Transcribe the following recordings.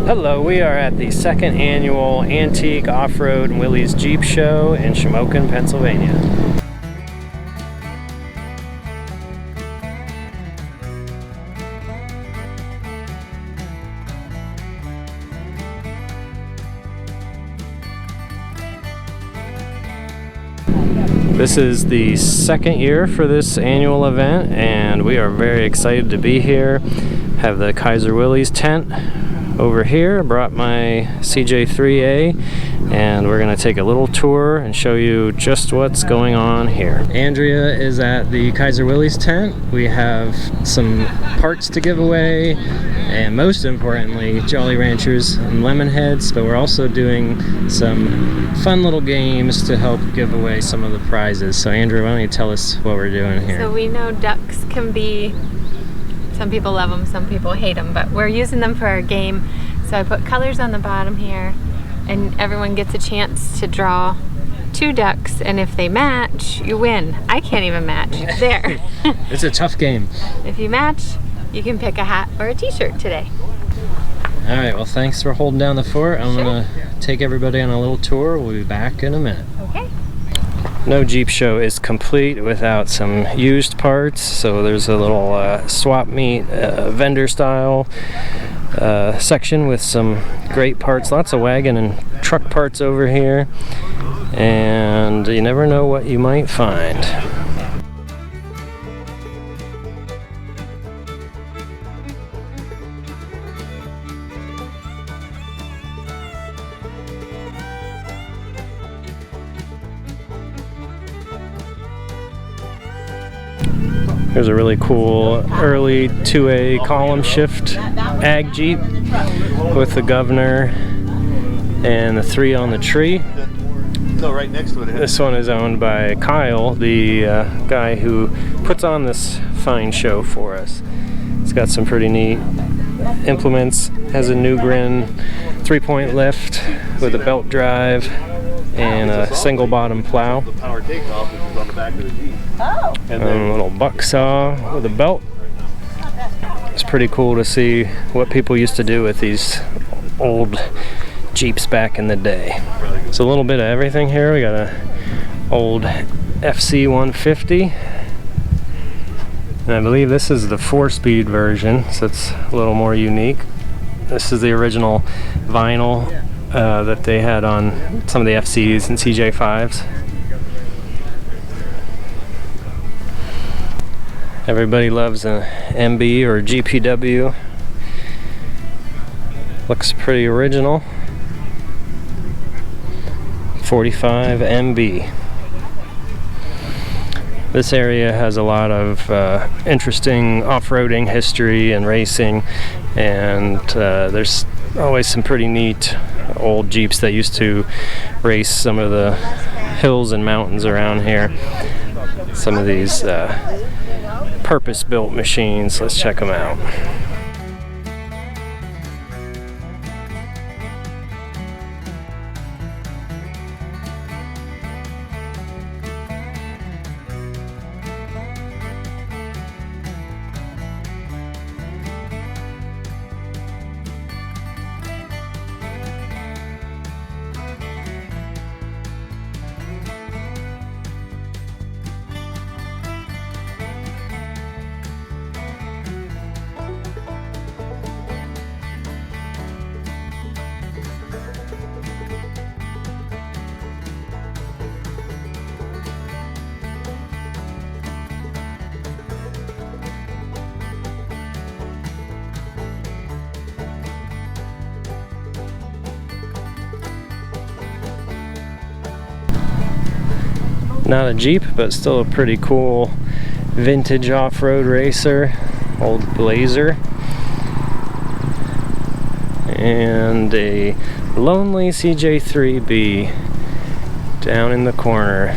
Hello, we are at the second annual Antique Off-Road Willys Jeep Show in Shamokin, Pennsylvania. This is the second year for this annual event, and we are very excited to be here. Have the Kaiser Willys tent over here. Brought my CJ3A, and we're going to take a little tour and show you just what's going on here. Andrea is at the Kaiser Willys tent. We have some parts to give away, and most importantly, Jolly Ranchers and Lemonheads, but we're also doing some fun little games to help give away some of the prizes. So Andrea, why don't you tell us what we're doing here? So we know ducks can be, some people love them, some people hate them, but we're using them for our game. So I put colors on the bottom here, and everyone gets a chance to draw 2 ducks, and if they match, you win. I can't even match. There. It's a tough game. If you match, you can pick a hat or a t-shirt today. All right, well, thanks for holding down the fort. I'm gonna take everybody on a little tour. We'll be back in a minute. Okay. No Jeep show is complete without some used parts, so there's a little swap meet vendor style section with some great parts, lots of wagon and truck parts over here, and you never know what you might find. There's a really cool early 2A column shift ag Jeep with the governor and the 3 on the tree. No, right next to it. This one is owned by Kyle, the guy who puts on this fine show for us. It's got some pretty neat implements, has a new grin 3-point lift with a belt drive and a single bottom plow. The power takeoff, which is on the back of the Jeep. Oh. And then a little buck saw with a belt. It's pretty cool to see what people used to do with these old Jeeps back in the day. So a little bit of everything here. We got a old FC 150. And I believe this is the 4-speed version, so it's a little more unique. This is the original vinyl that they had on some of the FCs and CJ5s. Everybody loves an MB or GPW. Looks pretty original. 45 MB. This area has a lot of interesting off-roading history and racing, and there's always some pretty neat old Jeeps that used to race some of the hills and mountains around here. Some of these purpose-built machines. Let's check them out. Not a Jeep, but still a pretty cool vintage off-road racer, old Blazer, and a lonely CJ3B down in the corner.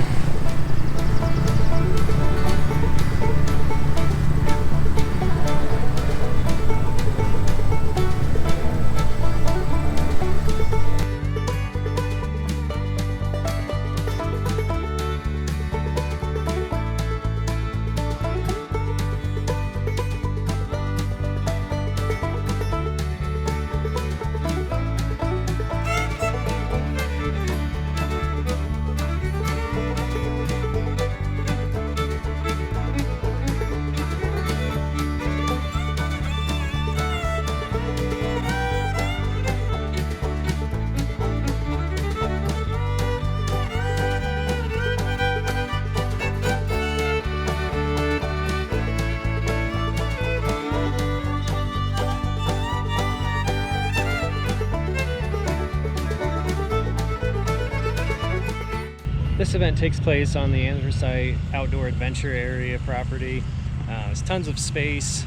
This event takes place on the Anthracite Outdoor Adventure Area property. There's tons of space,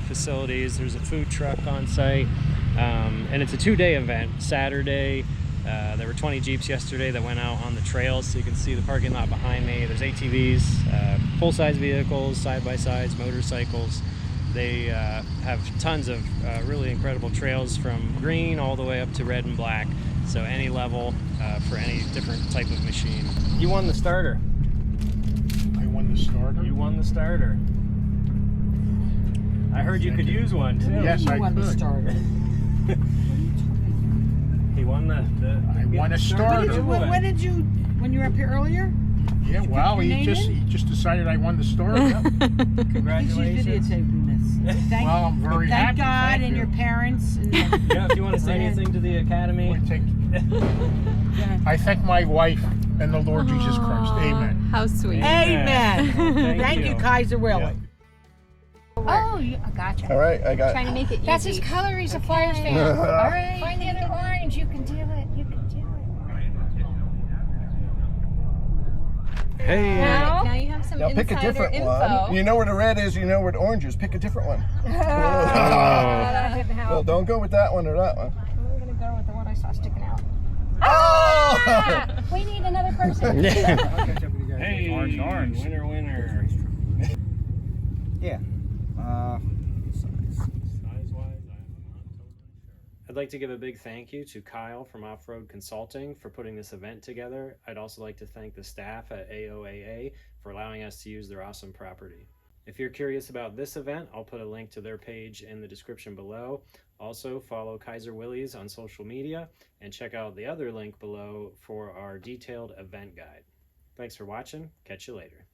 facilities. There's a food truck on site, and it's a 2-day event. Saturday, there were 20 Jeeps yesterday that went out on the trails, so you can see the parking lot behind me. There's ATVs, full-size vehicles, side-by-sides, motorcycles. They have tons of really incredible trails from green all the way up to red and black. So any level for any different type of machine. You won the starter. I won the starter? You won the starter. I heard you could use one too. Yes, I won could. the starter. He won the I won a starter. When did you, when you were up here earlier? Yeah, well, your he name just decided I won the starter. Congratulations. She's videotaping this. Thank, Well, I'm very thank happy. God Thank and you. your parents. And Yeah, if you want to say anything to the Academy. I thank my wife and the Lord Jesus Christ. Amen. How sweet. Amen. Thank Thank you, Kaiser Willys. Oh, gotcha. All right, I got Trying to make it That's easy. his color. He's a Flyers fan. All right. Find the other orange. You can do it. You can do it. Hey. Now you have some Now pick a insider different info. one. You know where the red is, you know where the orange is. Pick a different one. Oh. That didn't help. Well, don't go with that one or that one. I'm gonna go with the one I saw sticking out. Oh! We need another person. Hey, orange. Winner, winner. Yeah. Size-wise, I'm not totally sure. I'd like to give a big thank you to Kyle from Off-Road Consulting for putting this event together. I'd also like to thank the staff at AOAA for allowing us to use their awesome property. If you're curious about this event, I'll put a link to their page in the description below. Also, follow Kaiser Willys on social media and check out the other link below for our detailed event guide. Thanks for watching. Catch you later.